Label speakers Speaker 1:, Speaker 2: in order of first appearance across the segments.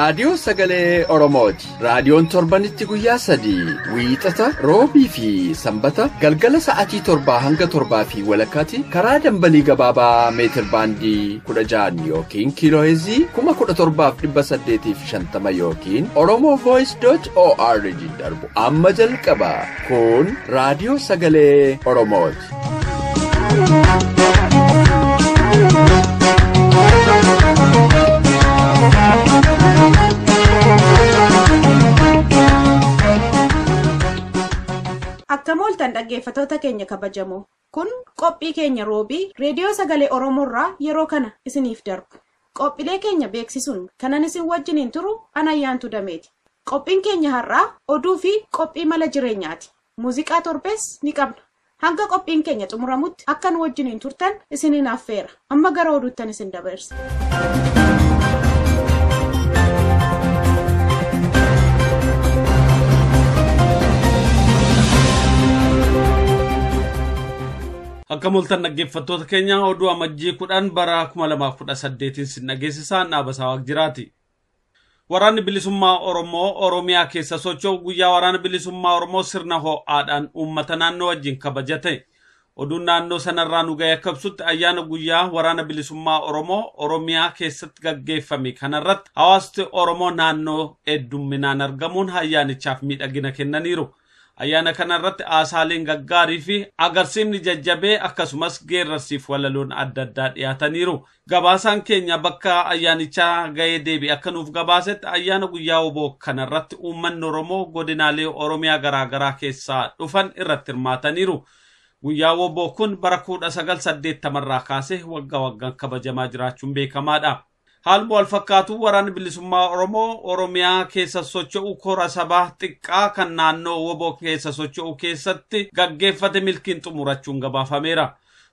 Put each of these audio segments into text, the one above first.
Speaker 1: raadiyoo sagalee Oromooti. Raadiyoon torbanitti guyyaa 3 wiixata roobii fi sanbata galgala sa'aatii 7 hanga 7 fi walakkaatti karaa dambalii gabaabaa meetir baandii 16 yookiin kiilooheezii 17,850 yookiin oromovoice.org darbu amma jalqaba. Kun raadiyoo sagalee Oromooti.
Speaker 2: Akka mooltan dhaggeeffatoota keenya kabajamoo kun qophii keenya roobii reediyoo sagalee Oromoorraa yeroo kana isiniif darbu. Qophiilee keenya beeksisuun kanan isin wajjiniin turu Anayyaantu Dameeti. Qophiin keenya har'aa oduu fi qophii mala jireenyaati. Muuziqaa torbees ni qabna. Hanga qophiin keenya xumuramutti akka nu wajjiniin turtan isiniin affeera. Amma gara oduuttan isin dabarsa.
Speaker 3: Akka mooltan dhaggeeffattoota keenya oduu amajjii 10 bara 2018 sin dhageessisaa dhaabasaa jiraati. Waraanni bilisummaa Oromoo Oromiyaa keessa socho'u guyyaa waraana bilisummaa Oromoo sirna ho'aadhaan uummata naannoo wajjin kabajate. Oduun naannoo sanarraa nu ga'ee kabsutti ayyaana guyyaa waraana bilisummaa Oromoo Oromiyaa keessatti gaggeeffame kanarratti hawaasni Oromoo naannoo heddumminaan argamuun ayyaanichaaf miidhagina kennaniiru. Ayyaana kanarratti aasaaleen gaggaarii fi agarsiifni jajjabee akkasumas geerarsiif walaloon adda addaa dhiyaataniiru. Gabaasaan keenya bakka ayyaanichaa ga'ee deebii akka nuuf gabaasetti ayyaana guyyaa oboo kanarratti uummanni Oromoo godinaalee Oromiyaa garaagaraa keessaa dhufan irratti hirmaataniiru. Guyyaa oboo kun bara 1980 kaasee waggaa waggaan kabajamaa jiraachuun beekamaadha. Haaluma wal fakkaatu waraanni bilisummaa Oromoo Oromiyaa keessa socho'u kora sabaa xiqqaa kan naannoo oboo keessa socho'u keessatti gaggeeffate milkiin xumurachuun gabaafameera.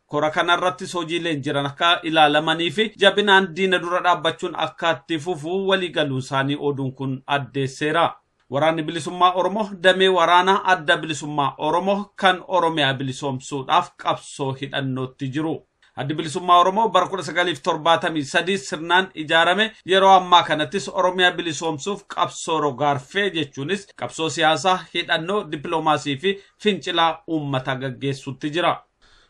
Speaker 3: Kora kanarratti hojiileen jiran akka ilaalamanii fi jabinaan diina dura dhaabbachuun akka itti fufuu waliigaluun isaanii oduun kun addeesseera. Waraanni bilisummaa Oromoo damee waraanaa adda bilisummaa Oromoo kan Oromiyaa bilisoomsuudhaaf qabsoo hidhannootti jiru. Addi bilisummaa Oromoo bara 1973 sirnaan ijaarame yeroo ammaa kanattis Oromiyaa bilisoomsuuf qabsoo rogaarfee jechuunis qabsoo siyaasaa hidhannoo dippiloomaasii fi fincilaa uummata gaggeessutti jira.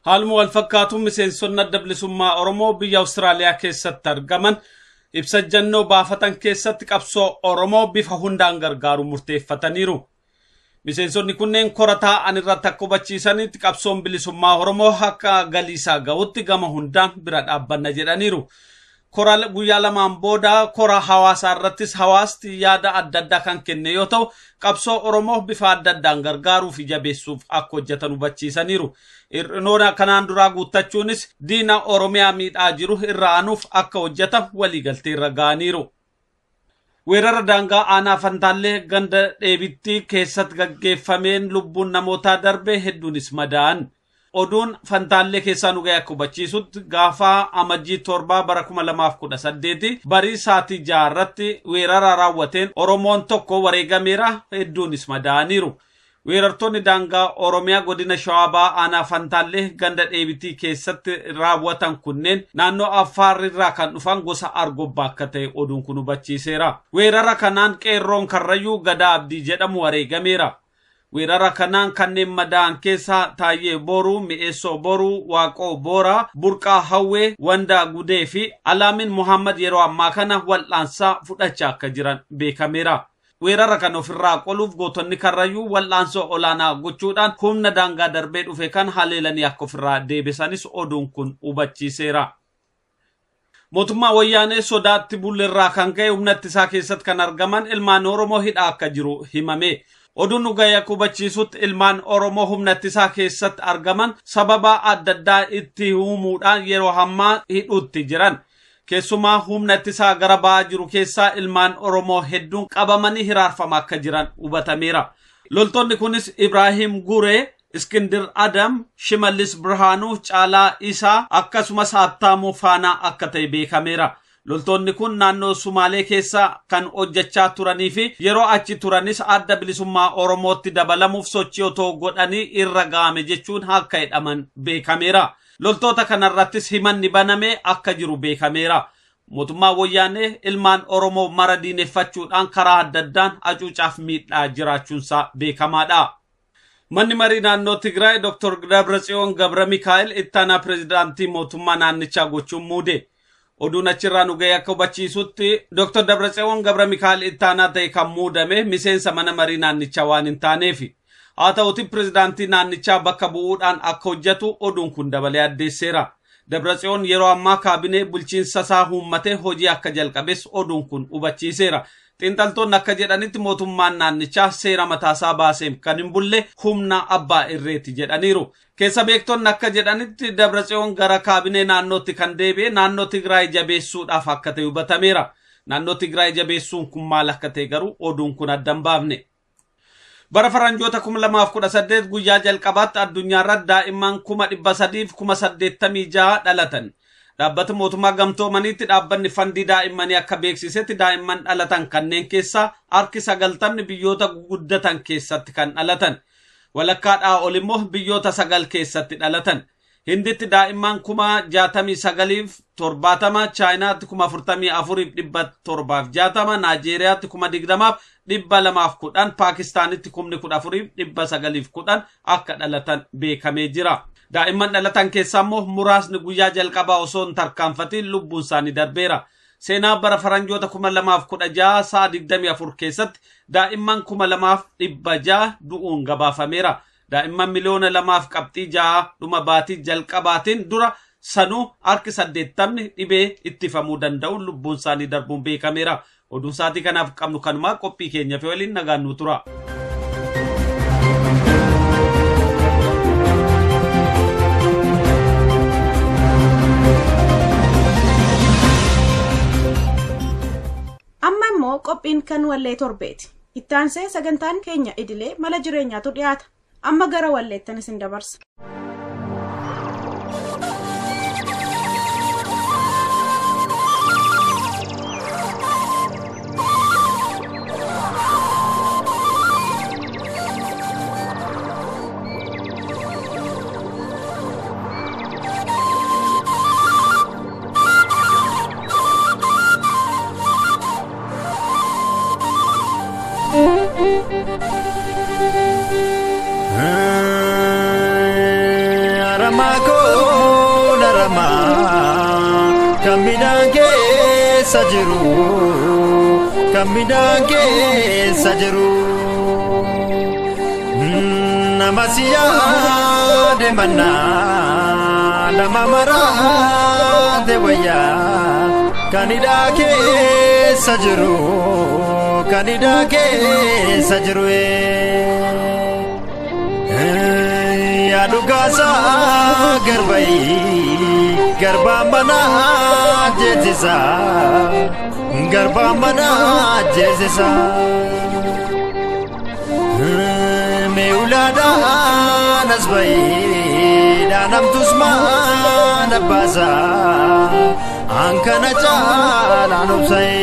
Speaker 3: Haaluma wal fakkaatu miseensonni adda bilisummaa Oromoo biyya Awustiraaliyaa keessatti argaman ibsa jannoo baafatan keessatti qabsoo Oromoo bifa hundaan gargaaru murteeffataniiru. Miseensonni kunneen korataa anirratti akka hubachiisanitti qabsoon bilisummaa Oromoo akka galiisaa ga'utti gama hundaan bira dhaabbanna jedhaniiru. Kora guyyaa lamaan booda kora hawaasaa irrattis hawaasti yaada adda addaa kan kenne yoo ta'u qabsoo Oromoo bifa adda addaan gargaaruu fi jabeessuuf akka hojjetan hubachiisaniiru. Hir'inoona kanaan duraa guuttachuunis diina Oromiyaa miidhaa jiru irra aanuuf akka hojjetan waliigaltee irra ga'aniiru. Weerara daangaa aanaa Fantaallee ganda Dheebitti keessatti gaggeeffameen lubbuun namootaa darbe hedduunis madaa'an. Oduun Fantaallee keessaa nu ga'e akka hubachiisutti gaafa amajjii 7 bara 2018 barii sa'aatii 6 irratti weerara raawwateen Oromoon tokko wareegameera hedduunis madaa'aniiru. Weerartoonni daangaa Oromiyaa godina Shawaa aanaa Fantaallee ganda Dheebitii keessatti raawwatan kunneen naannoo Affaar irraa kan dhufan gosa Argobbaa akka ta'e oduun kun hubachiiseera. Weerara kanaan qeerroon Karrayyuu Gadaa Abdii jedhamu wareegameera. Weerara kanaan kanneen madaa'an keessaa Taayyee Boruu, Mi'eessoo Boruu, Waaqoo Booraa, Burqaa Hawwee, Wandaa Gudee fi Alaamin Muhammad yeroo ammaa kana wal'aansaa fudhachaa akka jiran beekameera. Weerara kan ofirraa qoluuf gootonni Karrayyuu wal'aansoo olaanaa gochuudhaan humna daangaa darbee dhufe kan haleelanii akka ofirraa deebisanis oduun kun hubachiiseera. Mootummaa wayyaanee sodaatti bulleerraa kan ka'e humna ittisaa keessatti kan argaman ilmaan Oromoo hidhaa akka jiru himame. Oduun nu ga'e akka hubachiisutti ilmaan Oromoo humna ittisaa keessatti argaman sababa adda addaa itti uumuudhaan yeroo ammaa hidhuutti jiran. Keessumaa humna ittisaa gara ba'aa jiru keessaa ilmaan Oromoo hedduun qabamanii hiraarfamaa akka jiran hubatameera. Loltoonni kunis Ibrahim Guree, Iskindir Adam, Shimallis Birhaanuu, Caalaa Isaa akkasumas Haabtaamuu Faanaa akka ta'e beekameera. Loltoonni kun naannoo Sumaalee keessa kan hojjechaa turanii fi yeroo achi turanis adda bilisummaa Oromootti dabalamuuf sochii otoo godhanii irra ga'ame jechuun akka hidhaman beekameera. Loltoota kanarrattis himanni baname akka jiru beekameera. mootummaa wayyaanee ilmaan Oromoo mara diineffachuudhaan karaa adda addaan acuucaaf miidhaa jiraachuunsaa beekamaadha. Manni marii naannoo Tigraay Dr. Dabratsiyoon Gabra Mikaa'el ittaanaa pirezidaantii mootummaa naannichaa gochuun muude. Oduun achirraa nu ga'e akka hubachiisutti Dr. Dabratsiyoon Gabra Mikaa'el ittaanaa ta'e kan muudame miseensa mana marii naannichaa waan hin taaneefi. Haa ta'uti pirezidaantii naannichaa bakka bu'uudhaan akka hojjetu oduun kun dabalee addeesseera. Dabratsiyoon yeroo ammaa kaabinee bulchiinsa isaa uummatee hojii akka jalqabes oduun kun hubachiiseera. Xiinxaltoonni akka jedhanitti mootummaan naannichaa seera mataasaa baasee kan hin bulle humna abbaa irreeti jedhaniiru. Keessa beektonni akka jedhanitti Dabratsiyoon gara kaabinee naannootti kan deebi'e naannoo Tigraay jabeessuudhaaf akka ta'e hubatameera. Naannoo Tigraay jabeessuun kun maal akka ta'e garuu oduun kun adda hin baafne. Bara faranjoota 2018 guyyaa jalqabaatti addunyaarra daa'imman 386 dhalatan. Dhaabbata mootummaa gamtoomaniitti dhaabbanni fandii daa'immanii akka beeksisetti daa'imman dhalatan kanneen keessaa harki 90 biyyoota guddatan keessatti kan dhalatan. Walakkaadhaa ol immoo biyyoota 9 keessatti dhalatan. Hinditti daa'imman 69,70, Chaayinaatti 44,760, Naajeeriyaatti 20,210, Paakistaanitti 14,910 akka dhalatan beekamee jira. Daa'imman dhalatan keessaa immoo muraasni guyyaa jalqabaa osoo hin tarkaanfatiin lubbuun isaanii darbeera. Seenaa bara faranjoota 2016 sa'a 24 keessatti daa'imman 2,600 du'uun gabaafameera. Daa'imman miliyoona 2.6 dhuma baatii jalqabaatiin dura sanuu harki 80 dhibee ittifamuu danda'uun lubbuun isaanii darbuun beekameera. Oduun saatii kanaaf qabnu kanumaa qophii keenya fi waliin nagaan nu tura.
Speaker 2: Amma immoo qophiin kan wallee torbeeti. Ittaansee sagantaan keenya idilee mala jireenyaatu dhiyaata. Amma gara walleettan isin dabarsa.
Speaker 4: Kamidange sajiru namasiya de manna namamara de waya kanidake sajiru ya dugasa garbai garba mana jetisa garba mana jezesa meulada nasbai danam tusma nabasa ankana chala nopsai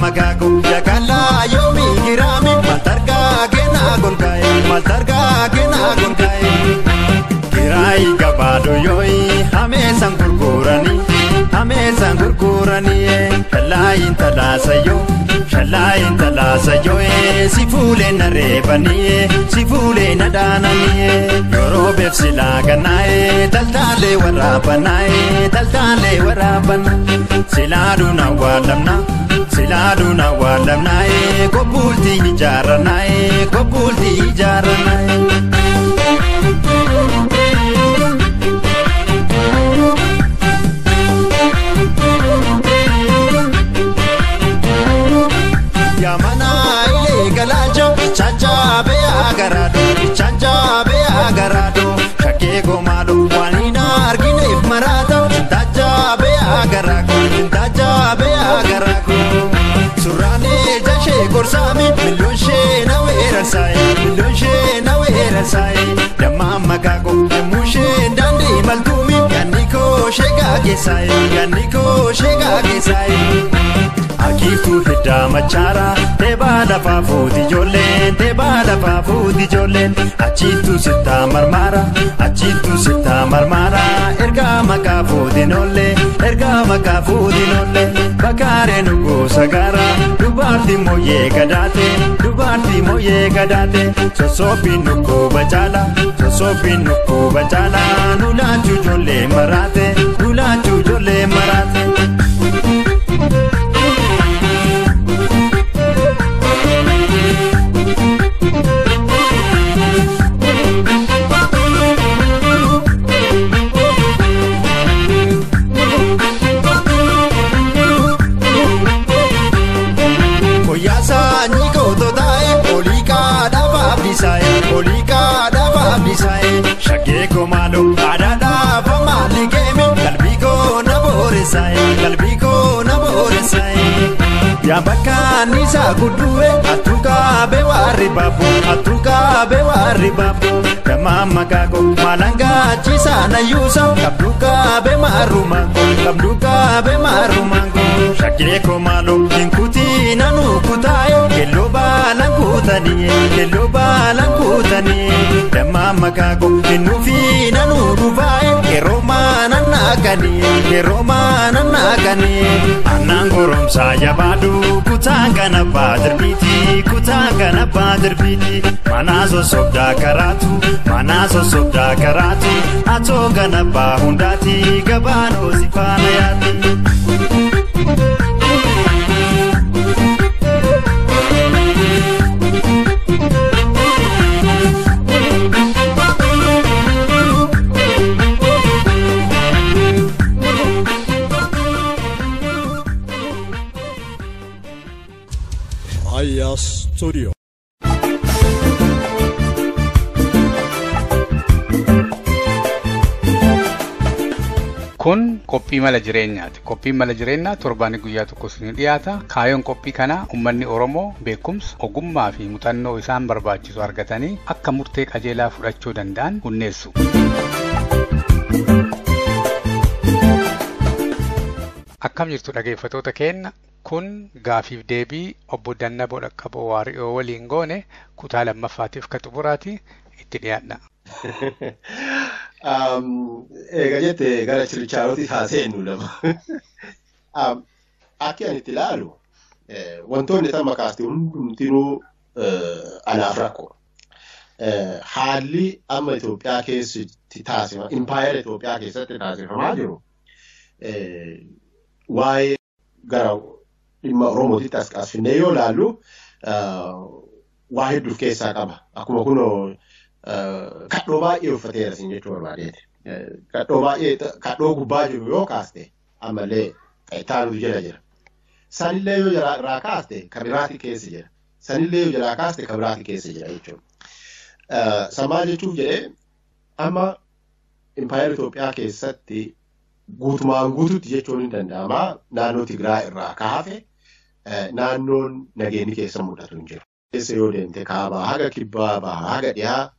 Speaker 4: Magago yakala yomi girami matarga gena golgai kirai gabado yoi hame sangurkurani kalain talasa yo sifule narebani sifule nadanani yoro befsila ganae taltale warabana siladuna walamna kopulti ijarana yamana ile galajo chacha be agarado shake gomalo wanina argine marata taja be agarago surane jashe gorsaami milloon shee na weerarsaa'e milloon shee na weerarsaa'e damma makaako yemmuu shee daandii maltuumi ganni koo sheegaa keessaa'e Akiiftuu hiddaa machaara teebaa lafaa fuuti ijoolleen achiittuu sittaa marmaara ergaa makaa fuutiin ollee bakkaaree nuguu sagaara dubartii mooyyee gadaate sosoobiin nukkuu bacaala nulaachuu ijoollee maraate. Shaggee komaadho aadaadhaa famaali geemi qalbii koo na booreessaayi yaa bakkaan isaa gudduwe attuukaa beewaarri baaboo damaa makaako maalangaa chiisaa na yuusa qabduukaa beemaarumaango shaggee komaadho hinkutii nanuu kutaa'e kelloo baalan kuutanii damaa makaako hinnuufi nanuu dhufaa'e yeroo maanan naakanii annaan goromsaa jabaadhu kutaan kan abbaa dirbiiti manaa sosobdaa karaatu atoo kan abbaa hundaati gabaanoo si faana yaati.
Speaker 5: Studio.
Speaker 6: Kun qophii mala jireenyaati. Qophii mala jireenyaa torbaanii guyyaa tokko isin dhiyaata. Kaayoon qophii kanaa uummanni Oromoo beekumsa, ogummaa fi muuxannoo isaan barbaachisu argatanii akka murtee qajeelaa fudhachuu danda'an hunneessu. Akkam jirtu dhaggeeffattoota keenya. Kun gaaffiif deebii Ob Danaboo Waariyoo waliin goone kutaa lammaffaatiif ka xumuraati itti dhiyaadha.
Speaker 7: Egaa jettee gara Chirichaarooti haaseennu lama. Akka ani itti ilaalu wantoonni tan makaasti hundumtinuu anaaf rakkoo. Haalli amma Itoophiyaa keessatti taasifama, impaayera Itoophiyaa keessatti taasifamaa jiru waa'ee gara dhimma Oromootitti as finnee yoo ilaallu waa hedduuf keessaa qaba. Akkuma kunoo kadhoo baay'ee uffateera isin jechuu barbaadeeti. Kadhoo gubbaa jiru yoo kaaste ammallee taanutu jala jira. Sanillee yoo irraa kaaste kan biraati keessa jira. Sanillee yoo jalaa kaaste kan biraati keessa jira jechuudha. Samaa jechuuf jedhee amma impaayera Itoophiyaa keessatti guutumaan guututti jechuun hin danda'ama. Naannoo Tigraay irraa kaafe naannoon nageenyi keessa mul'atu hin jiru. Keessa yoo deemte kaabaa haga kibbaa bahaa haga dhiyaa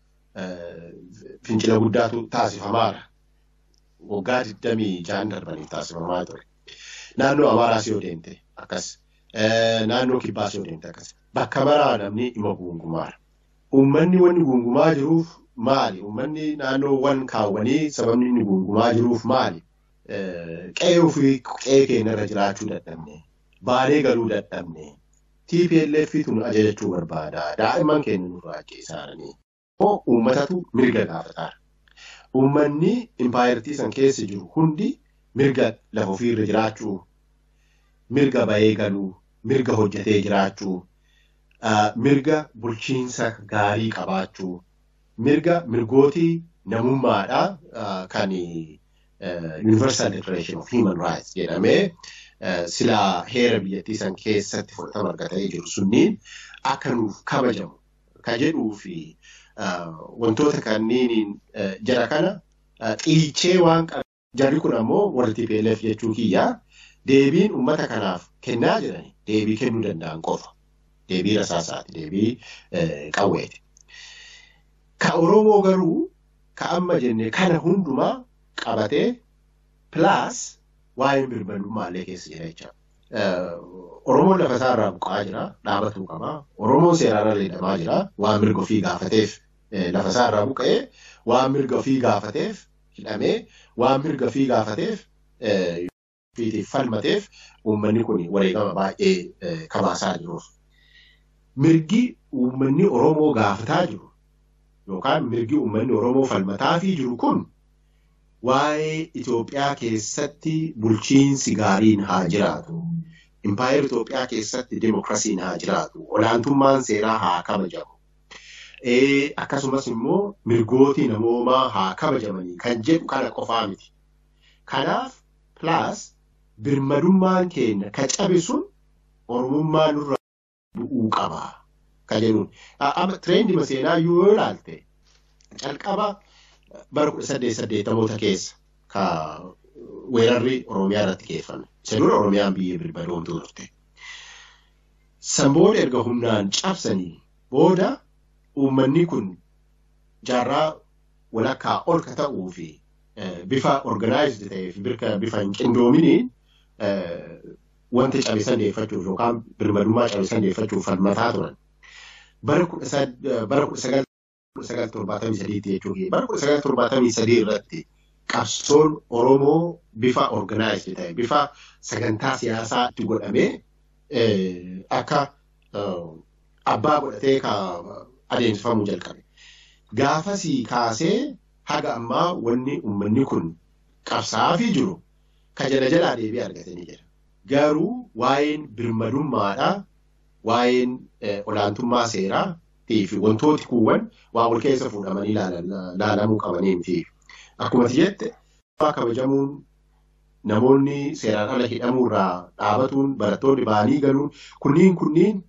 Speaker 7: fincila guddaatu taasifamaadha. Waggaa 26 darbaniif taasifamaa ture. Naannoo Amaaraas yoo deemte akkas. Naannoo Kibbaas yoo deemte akkas. Bakka maraa namni dhimma guungumaadha. Uummanni wanni guungumaa jiruuf maali? Uummanni naannoowwan kaawwanii sababni inni guungumaa jiruuf maali? Qe'ee ofii qe'ee keenya irra jiraachuu dadhabne. Baanee galuu dadhabne. TPLF tun ajajachuu barbaada. Daa'imman keenya nurraa ajjeesaanii. Uummatatu mirga gaafataadha. Uummanni impaayertii san keessa jiru hundi mirga lafa ofiirra jiraachuu, mirga bahee galuu, mirga hojjetee jiraachuu, mirga bulchiinsa gaarii qabaachuu, mirgootii namummaadha kan Universal Declaration of Human Rights jedhamee silaa heera biyyattii san keessatti fudhatama argatee jiru sunniin akka nuuf kabajamu ka jedhuu fi wantoota kanniin jara kana xiichee waan qabu. Jarri kun ammoo warri TPLF jechuu kiyyaa deebiin uummata kanaaf kennaa jirani deebii kennuu danda'an qofa. deebii rasaasaati, deebii qawweeti. Ka Oromoo garuu ka amma jenne kana hundumaa qabatee plus waa'ee birmadummaallee keessa jira jecha. Oromoon lafa isaarraa buqqa'aa jira, dhaabatuu qaba. Oromoon seeraan ala hidhamaa jira, waan mirga ofii gaafateef lafa isaarraa buqqa'ee, waan mirga ofii gaafateef hidhamee, waan mirga ofii gaafateef fiitiif falmateef uummanni kun wareegama baay'ee kabaasaa jiruuf. Mirgi uummanni Oromoo gaafataa jiru yookaan mirgi uummanni Oromoo falmataafii jiru kun waa'ee Itoophiyaa keessatti bulchiinsi gaariin haa jiraatu. Impaayera Itoophiyaa keessatti demokrasiin haa jiraatu. Olaantummaan seeraa haa kabajamu. Akkasumas immoo mirgooti namoomaa haa kabajamanii kan jedhu kana qofaa miti. Kanaaf plus birmadummaan keenya ka cabe sun Oromummaa nurraa bu'uu qaba ka jedhuun. Amma tireendima seenaa yoo ilaalte calqaba bara 1880 keessa ka weerarri Oromiyaa irratti geeffame. Isa dura Oromiyaan biyya birmadoomtuu turte. San booda erga humnaan cabsanii booda uummanni kun jaarraa walakkaa ol ka ta'uu fi bifa organized ta'ee fi bifa hin qindoominiin wanta cabisan deeffachuuf yookaan birmadummaa cabisan deeffachuuf falmataa turan. Bara 1973 jechuudha. Bara 1973 irratti qabsoon Oromoo bifa organized ta'e, bifa sagantaa siyaasaa itti godhamee akka abbaa godhatee adeemsifamuu jalqabe. Gaafasii kaasee haga ammaa wanni uummanni kun qabsaa'aa jiru ka jala jalaa deebii argatanii jira. Garuu waa'een birmadummaadhaa, waa'een olaantummaa seeraa fi wantooti kuuwwan waa wal keessa fuudhamanii ilaalamuu qabanii miti. Akkuma jette kabajamuun namoonni seeraan ala hidhamuurraa dhaabatuun barattoonni ba'anii galuun kunniin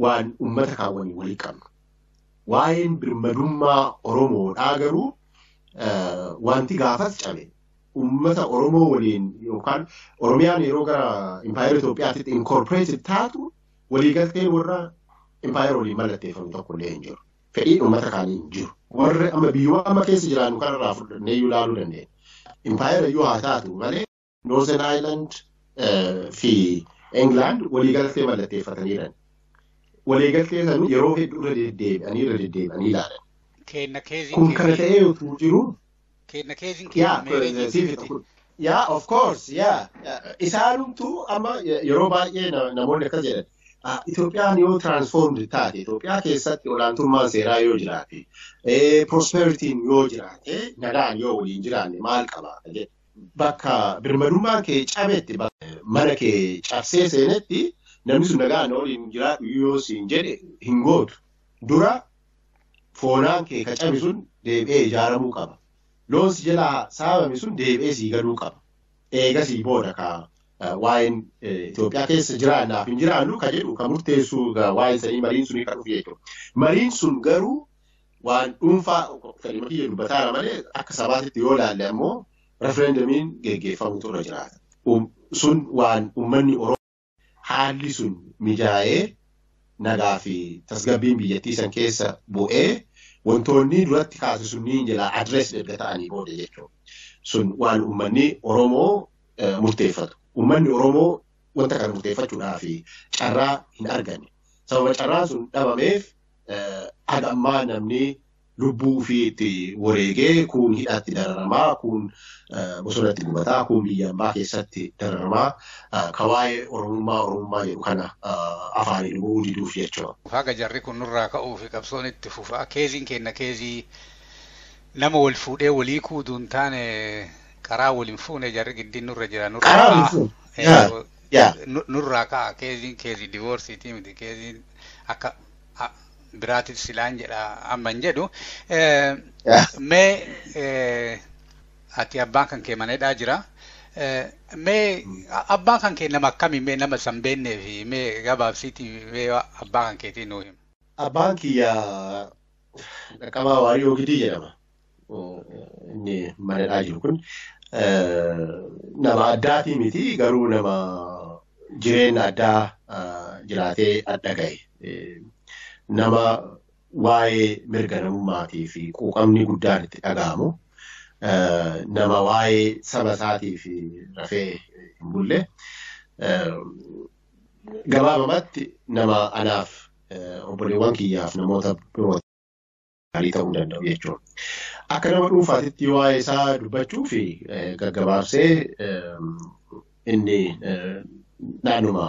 Speaker 7: waan uummata kaawwanii walii qabnu. Waa'een birmadummaa Oromoodhaa garuu wanti gaafas cabe uummata Oromoo waliin yookaan Oromiyaan yeroo gara Impaayera Itoophiyaatti incorporated taatu waliigalteen warra Impaayera waliin mallatteeffamu tokko illee hin jiru. Fedhiin uummata kaanii hin jiru. Warri amma biyyoota amma keessa jiraannu kanarraa fudhannee ilaaluu dandeenya. Impaayera yoo haa taatu malee Northern Ireland fi England waliigaltee mallatteeffataniiran. Waliigaltee san yeroo hedduu irra deddeebi'anii ilaalan. Kun kana ta'ee yoo jiru. Yeah, of course, yeah. Isaanumtuu amma yeroo baay'ee namoonni akkas jedhan. Itoophiyaan yoo transformed taate, Itoophiyaa keessatti olaantummaan seeraa yoo jiraate, prosperitiin yoo jiraate, nagaan yoo waliin jiraanne maal qaba? Bakka birmadummaan kee cabetti mana kee cabsee seenetti namni sun nagaan waliin jiraatu yoo siin jedhe hin gootu. Dura foonaan kee ka cabe sun deebi'ee ijaaramuu qaba. Loonsi jalaa saamame sun deebi'ee sii galuu qaba. Eegasii booda ka waa'een Itoophiyaa keessa jiraannaaf hin jiraannu ka jedhu ka murteessu waa'een sanii mariin sunii kan dhufu jechuudha. Mariin sun garuu waan dhuunfaa kalimatii dubbataara malee akka sabaatitti yoo ilaalle ammoo referendumiin geggeeffamutu irra jiraata. Sun waan uummanni Oromoo haalli sun mijaa'ee nagaa fi tasgabbiin biyyattii san keessa bu'ee wantoonni duratti kaase sunniin jalaa adrees erga ta'anii booda jechuudha. Sun waan uummanni Oromoo murteeffatu. Uummanni Oromoo wanta kana murteeffachuudhaaf carraa hin arganne. Sababa carraan sun dhabameef haga ammaa namni lubbuu fi itti wareegee kuun hidhaatti dararamaa, kuun bosonatti gubataa, kuun biyya ambaa keessatti dararamaa ka waa'ee Oromummaa jedhu kana afaanii dhuguu diduuf jechuudha.
Speaker 6: Haga jarri kun nurraa ka'uu fi qabsoon itti fufaa. Keeziin kenna keezii nama wal fuudhee walii kuuduun taane karaa waliin fuune jarri giddiin nurra jira. Nurraa ka'a keezii divoorsiitii miti keeziin akka biraatiif silaan jedha amman jedhu. Mee ati abbaan kan kee maneedhaa jira. Mee abbaan kan kee nama akkamii mee nama san beennee fi mee gabaabsiitii mee abbaa kan keetii nuu hima.
Speaker 7: Abbaan kiyya Dhaqqabaa Waariyoo Gidii jedhama. Inni maneedhaa jiru kun nama addaatii miti garuu nama jireenya addaa jiraatee adda gahe. Nama waa'ee mirga namummaatii fi quuqamni guddaan itti dhaga'amu. Nama waa'ee saba isaatii fi rafee hin bulle. Gabaabumatti nama anaaf obboleewwan kiyyaaf namoota biroo gaarii ta'uu danda'u jechuudha. Akka nama dhuunfaatitti waa'ee isaa dubbachuu fi gaggabaabsee inni naannuma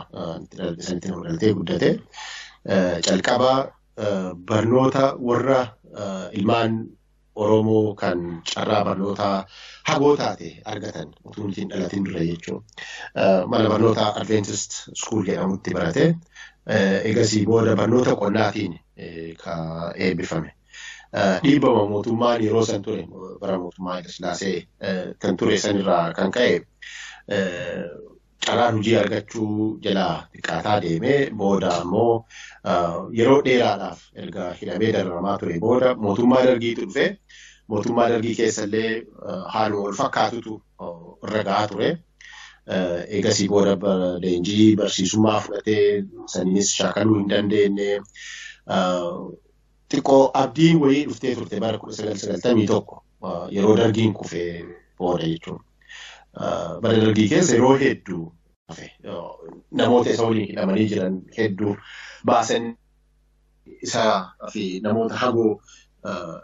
Speaker 7: sanitti nama dhalatee guddate calqaba barnoota warra ilmaan Oromoo kan carraa barnootaa hagoo taate argatan utuu hin dhalatin dura jechuudha. Mana barnoota Adventist School jedhamutti barate. Egasii booda barnoota qonnaatiin kan eebbifame. Dhiibbama mootummaan yeroo san ture bara mootummaa Hayila Sillaasee kan ture sanirraa kan ka'e carraan hojii argachuu jalaa xiqqaataa deemee booda ammoo yeroo dheeraadhaaf erga hidhamee dararamaa ture booda mootummaa dargiitu dhufe. Mootummaa dargii keessallee haaluma wal fakkaatutu irra gahaa ture. Egasii booda leenjii barsiisummaa fudhatee saniinis shaakaluu hin dandeenye. Xiqqoo abdiin wayii dhuftee turte bara 1991 yeroo dargiin kufee booda jechuudha. Bara dargii keessa yeroo hedduu hafe namoota isa waliin hidhamanii jiran hedduu baasan isaa fi namoota hagoo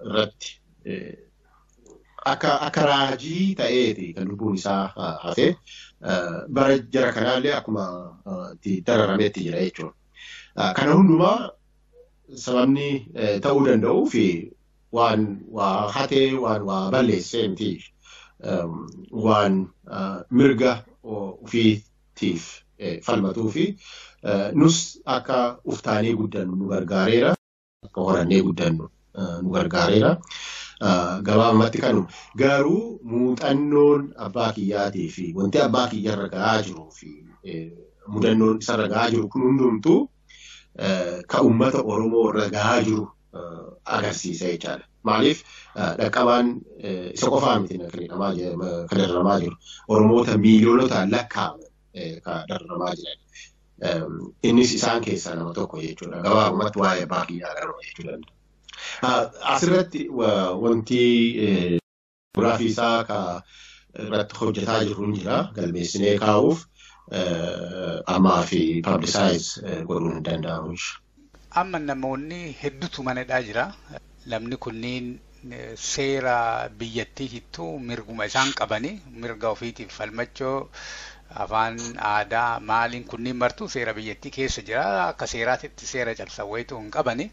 Speaker 7: irratti akka raajii ta'eeti kan lubbuun isaa hafe bara jara kanaallee akkuma dararameetti jira jechuudha. Kana hundumaa sababni ta'uu danda'uu fi waan waa hatee waan waa balleessee miti waan mirga ofiitiif falmatuu fi nus akka uftaanee guddannu nu gargaareera. Akka horannee guddannu nu gargaareera. Gabaabumatti kanuma. Garuu muuxannoon abbaa kiyyaatii fi wanti abbaa kiyyarra gahaa jiruu fi mudannoon isarra gahaa jiru kun hundumtuu ka uummata Oromoo irra gahaa jiru agarsiisa jechaadha. Maaliif dhaqqabaan isa qofaa miti kan dararamaa jiru. Oromoota miiliyoonotaan lakkaa'aman kan dararamaa jiran. Innis isaan keessaa nama tokko jechuudha. Gabaabumatti waa'ee abbaa kiyyaa agarra jechuudha. Asirratti wanti giraafii isaa irratti hojjetaa jiru hin jira. Galmeessinee kaa'uuf ammaa fi publicize godhuun hin danda'amu.
Speaker 6: Amma namoonni hedduutu manadhaa jira. Namni kunniin seera biyyattiittu mirguma isaan qabanii mirga ofiitiif falmachoo afaan aadaa maaliin kunniin martuu seera biyyattii keessa jira. Akka seeraatitti seera cabsan wayituu hin qabani.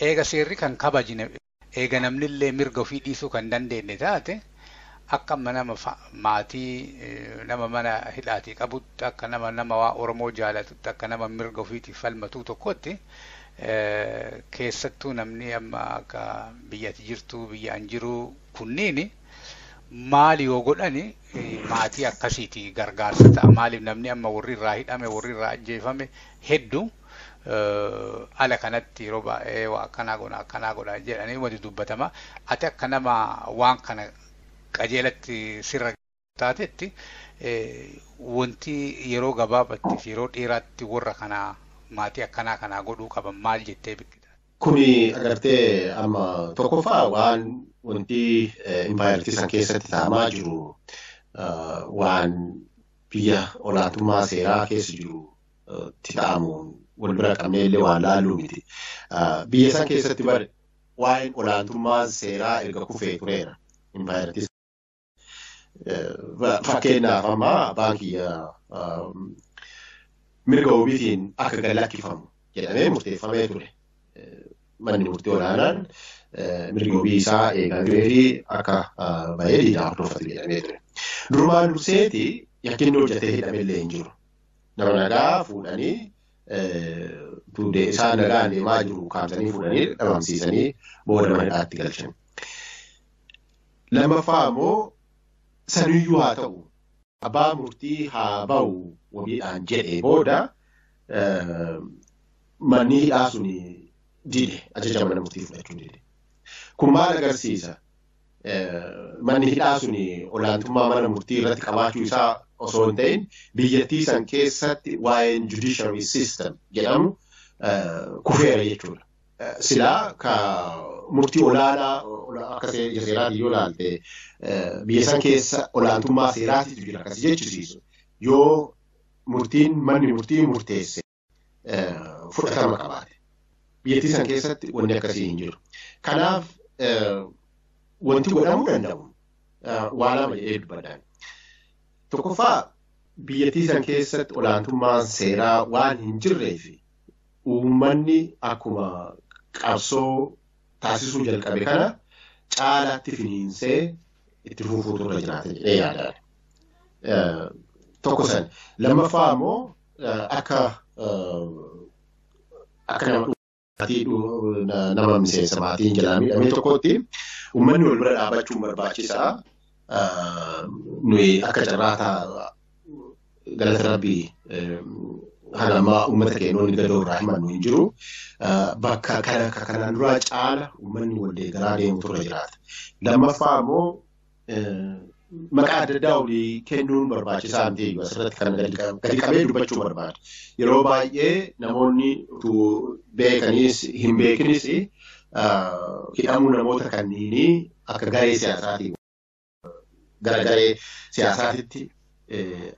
Speaker 6: Eega seerri kan kabajine eega namnillee mirga ofii dhiisuu kan dandeenye taate akka nama maatii nama mana hidhaatii qabutti akka nama waa Oromoo jaalatutti akka nama mirga ofiitiif falmatuu tokkotti keessattuu namni amma akka biyyatti jirtu biyyaan jiru kunniini maali yoo godhani maatii akkasiiti gargaarsa ta'a. Maaliif namni amma warri irraa hidhame warri irraa ajjeefame hedduu ala kanatti yeroo baay'ee waa akkanaa godha jedhanii wanti dubbatama. Ati akka nama waan kana qajeelatti sirra taatetti wanti yeroo gabaabaatti yeroo dheeraatti warra kanaa maatii akkanaa kanaa godhuu qaban maal jettee bikkita?
Speaker 7: Kuni agartee amma tokkoffaa waan wanti impaayirtii san keessatti ta'amaa jiru waan biyya olaantummaa seeraa keessa jiru ta'amuun wal bira qabnee illee waan laalluu miti. Biyya san keessatti bare waa'een olaantummaa seeraa erga kufee tureera. Impaayirtii fakkeenyaaf amma baankii mirga ofiitiin akka galakkifamu jedhamee murteeffamee ture. Manni murtii olaanaan mirga ofii isaa eegamee fi akka bahee diinaa hordofatu jedhamee ture. Durumaan durseeti yakkinni hojjetee hidhamellee hin jiru. Nama nagaa fuudhanii isaan nagaan deemaa jiru kaamsanii fuudhanii dhabamsiisanii booda mana hidhaatti galchan. Lammaffaa immoo saniyyuu haa ta'u abbaa murtii haa ba'u wabiidhaan jedhee booda manni hidhaa suni dide ajaja mana murtii fudhachuun dide. Kun maal agarsiisa? manni hidhaa suni olaantummaa mana murtii irratti qabaachuu isaa osoo hin ta'in biyyattii san keessatti waa'een judiciary system jedhamu kufeera jechuudha. Silaa ka murtii olaanaa akka seeraatiin yoo ilaalte biyya san keessa olaantummaa seeraatiitu jira akkasii jechisiisu. Yoo manni murtii murteesse fudhatama qabaate. Biyyattii san keessatti wanti akkasii hin jiru. Kanaaf wanti godhamuu danda'u waan lama jedhee dubbadhaan. Tokkoffaa biyyattii san keessatti olaantummaan seeraa waan hin jirreef uummanni akkuma qabsoo taasisuu jalqabe kana caalaatti finiinsee itti fufuutu irra jiraata jedhee yaadaan. Tokko san. Lammaffaa immoo akka nama miseensa maatiin jalaa miidhamee tokkotti uummanni wal bira dhaabachuun barbaachisaa. Nuyi akka carraataa galata rabbii halammaa uummata keenoonni gadoo irraa himannu hin jiru. Bakka kanaan duraa caala uummanni wal deeggaraa deemutu irra jiraata. Lammaffaa immoo maqaa adda addaa olii kennuun barbaachisaa miti asirratti kan gadi qabee dubbachuu barbaada. Yeroo baay'ee namoonni utuu beekanis hin beekinis hidhamuu namoota kanniinii akka garee siyaasaati gara garee siyaasaatitti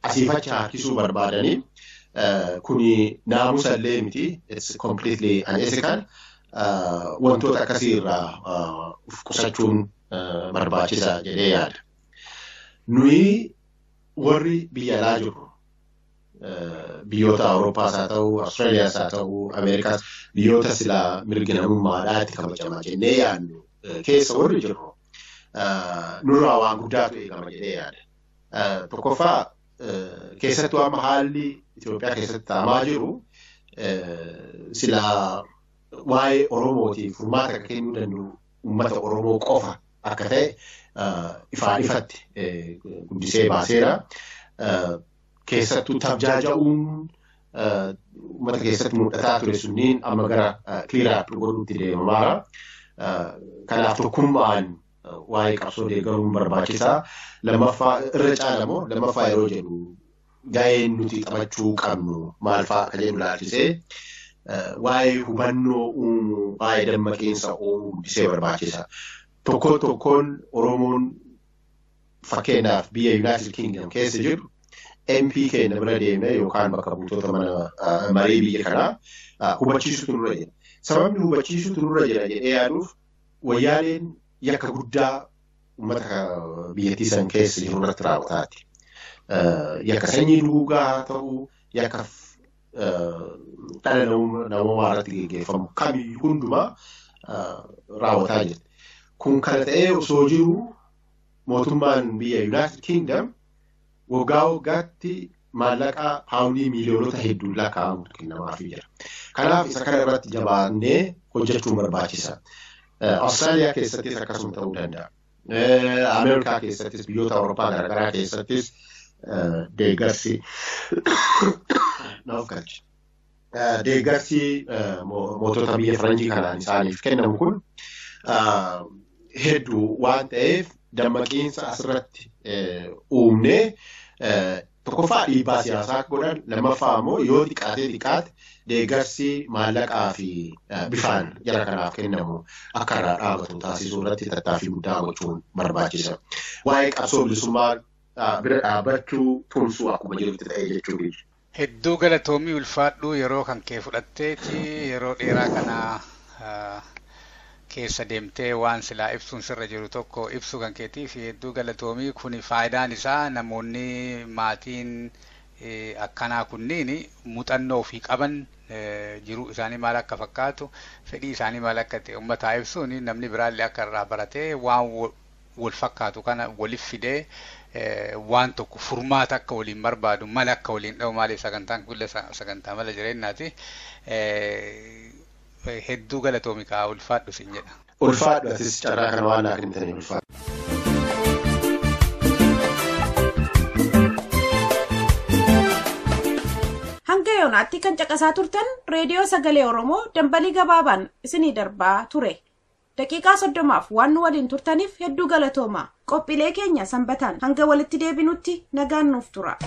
Speaker 7: asiifacha harkisuu barbaadanii kuni naamusa illee miti. It's completely unethical. Wantoota akkasii irraa of qusachuun barbaachisaa jedhee yaada. Nuyi warri biyya alaa jirru biyyoota Awuroopaas haa ta'u, Awustiraaliyaas haa ta'u, Ameerikaas biyyoota silaa mirga namummaadhaa itti kabajamaa jennee yaadnu keessa warri jirru nurraa waan guddaatu eegama jedhee yaada. Tokkoffaa keessattuu amma haalli Itoophiyaa keessatti ta'amaa jiru silaa waa'ee Oromootiif furmaata akka kennuu danda'u uummata Oromoo qofa akka ta'e ifaan ifatti guddisee baaseera. Keessattuu tabjaaja'uun uummata keessatti mul'ataa ture sunniin amma gara kiliiraatti godhuutti deemamaara. Kanaaf tokkummaan waa'ee qabsoo deeggaruun barbaachisaa. Lammaffaa irra caalamoo lammaffaa yeroo jedhu ga'een nuti taphachuu qabnu maal fa'aa akka jedhu laalchisee waa'ee hubannoo uumuu, waa'ee dammaqiinsa uumuu guddisee barbaachisa. Tokkoon Oromoon fakkeenyaaf biyya United Kingdom keessa jiru MP keenya bira deemee yookaan bakka buutota mana marii biyya kanaa hubachiisutu nurra jira. Sababni hubachiisutu nurra jira jedhee yaaduuf wayyaaleen yakka guddaa uummata biyyattii san keessa jiru irratti raawwataati. Yakka sanyii duugaa haa ta'u, yakka dhala namummaa irratti geggeeffamu kamiyyuu hundumaa raawwataa jirti. Kun kana ta'ee osoo jiru mootummaan biyya United Kingdom waggaa waggaatti maallaqaa paawundii miiliyoonota hedduu lakkaa'amu kennamaafii jira. Kanaaf isa kana irratti jabaannee hojjechuun barbaachisa. Awustiraaliyaa keessattis akkasuma ta'uu danda'a. Ameerikaa keessattis biyyoota Awurooppaa garaagaraa keessattis deeggarsi mootota biyya Faranjii kanaan isaaniif kennamu kun hedduu waan ta'eef dammaqiinsa asirratti uumnee tokkoffaa dhiibbaa siyaasaa godhan, lammaffaa immoo yoo xiqqaate deeggarsi maallaqaa fi bifaan jara kanaaf kennamu akka irraa dhaabatu taasisuu irratti tattaaffii guddaa gochuun barbaachisa. Waa'ee qabsoo bilisummaa bira dhaabbachuu tumsuu akkuma jirutti ta'ee jechuudha.
Speaker 6: Hedduu galatoomii ulfaadhuu yeroo kan kee fudhatteeti yeroo dheeraa kana keessa deemtee waan silaa ibsuun sirra jiru tokko ibsuu kan keetiif hedduu galatoomii kun faayidaan isaa namoonni maatiin akkanaa kunniin muuxannoo ofii qaban jiruu isaanii maal akka fakkaatu fedhii isaanii maal akka ta'e uummataa ibsuun namni biraallee akka irraa baratee waan wal fakkaatu kana waliif fidee waan tokko furmaata akka waliin barbaadu mala akka waliin dhawu maaliif sagantaan kulle sagantaa mala jireenyaati. Hedduu galatoomikaa ulfaadhu sin jedha.
Speaker 7: Ulfaadhu atis carraa kana waan naa kennitanii ulfaadhu.
Speaker 2: Hanga yoonaatti kan caqasaa turtan reediyoo sagalee Oromoo dambalii gabaabaan isinii darbaa ture. daqiiqaa 30 waan nu waliin turtaniif hedduu galatoomaa. Qophiilee keenya sanbataan hanga walitti deebinutti nagaan nuuf tura.